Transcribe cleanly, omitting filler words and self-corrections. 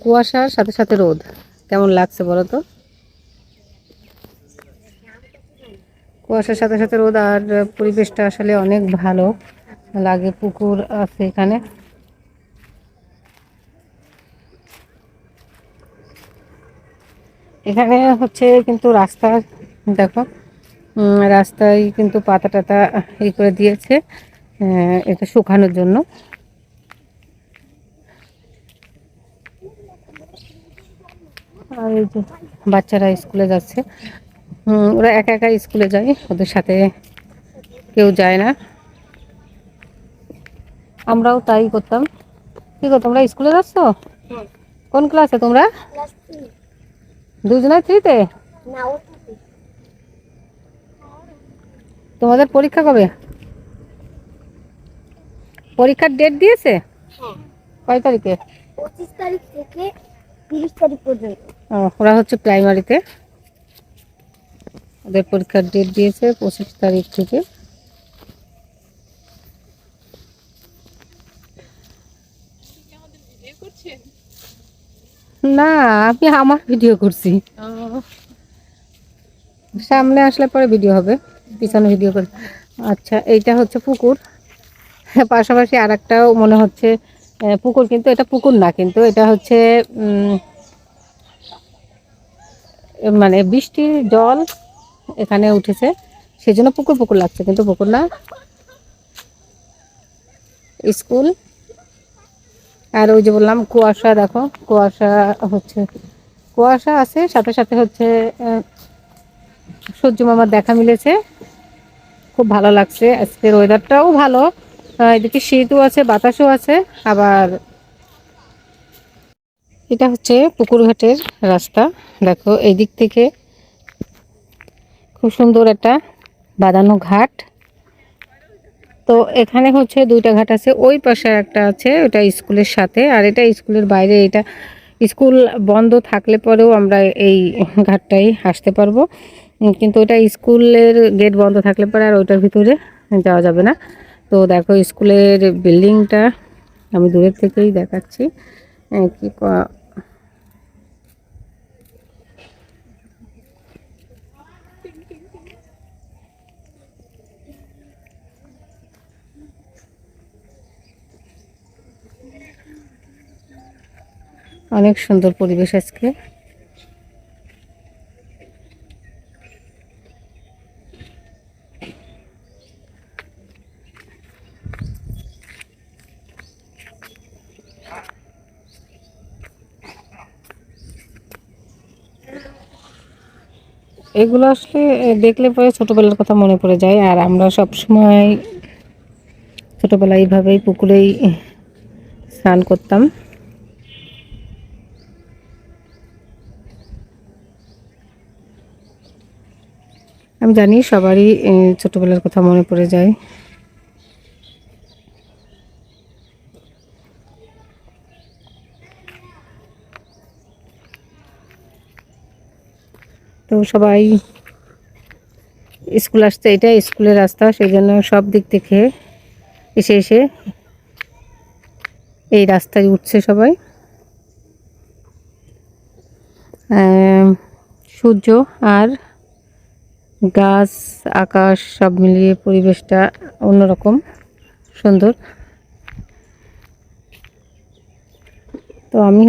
কুয়াশার সাথে সাথে রোদ, কেমন লাগছে বলো তো? কুয়াশার সাথে সাথে রোদ, আর পরিবেশটা আসলে অনেক ভালো লাগে। পুকুর আছে এখানে। এখানে হচ্ছে কিন্তু রাস্তা, দেখো, রাস্তায় কিন্তু পাতা টাতা করে দিয়েছে এটা শুকানোর জন্য। আর এই যে বাচ্চারা স্কুলে যাচ্ছে, ওরা একা একা স্কুলে যায়, ওদের সাথে কেউ যায় না। আমরাও তাই করতাম। কি গো, তোমরা স্কুলে যাচ্ছ? কোন ক্লাসে তোমরা? দুজনে থ্রিতে? তোমাদের পরীক্ষা কবে? পরীক্ষার ডেট দিয়েছে? কয় তারিখে? 25 তারিখ থেকে 30 তারিখ পর্যন্ত। ওরা হচ্ছে প্রাইমারিতে, ওদের পরীক্ষার ডেট দিয়েছে 25 তারিখ থেকে। না, আমি আমার ভিডিও করছি, সামনে আসলে পরে ভিডিও হবে, পিছনে ভিডিও করে। আচ্ছা, এইটা হচ্ছে পুকুর, পাশাপাশি আর একটাও মনে হচ্ছে পুকুর, কিন্তু এটা পুকুর না, কিন্তু এটা হচ্ছে মানে বৃষ্টির জল এখানে উঠেছে, সেজন্য পুকুর পুকুর লাগছে, কিন্তু পুকুর না, স্কুল। আর ওই যে বললাম কুয়াশা, দেখো কুয়াশা হচ্ছে, কুয়াশা আছে, সাথে সাথে হচ্ছে সূর্য মামার দেখা মিলেছে। খুব ভালো লাগছে, আজকের ওয়েদারটাও ভালো। এদিকে শীতও আছে, বাতাসও আছে। আবার এটা হচ্ছে পুকুর ঘাটের রাস্তা, দেখো এই দিক থেকে খুব সুন্দর একটা বাঁধানো ঘাট। তো এখানে হচ্ছে দুইটা ঘাট আছে, ওই পাশে একটা আছে, ওটা স্কুলের সাথে, আর এটা স্কুলের বাইরে। এটা স্কুল বন্ধ থাকলে পরেও আমরা এই ঘাটটাই আসতে পারবো, কিন্তু ওটা স্কুলের গেট বন্ধ থাকলে পরে আর ওইটার ভিতরে যাওয়া যাবে না। তো দেখো স্কুলের বিল্ডিংটা আমি দূরের থেকেই দেখাচ্ছি। কি অনেক সুন্দর পরিবেশ আজকে। এগুলো আসলে দেখলে পরে ছোটবেলার কথা মনে পড়ে যায়, আর আমরা সব সময় ছোটবেলায় এইভাবেই পুকুরেই স্নান করতাম। আমি জানি সবারই ছোটবেলার কথা মনে পড়ে যায়। তো সবাই স্কুল আসছে, এটা স্কুলের রাস্তা, সেই জন্য সব দিক থেকে এসে এসে এই রাস্তায় উঠছে সবাই। সূর্য আর গাছ, আকাশ সব মিলিয়ে পরিবেশটা অন্যরকম সুন্দর। তো আমি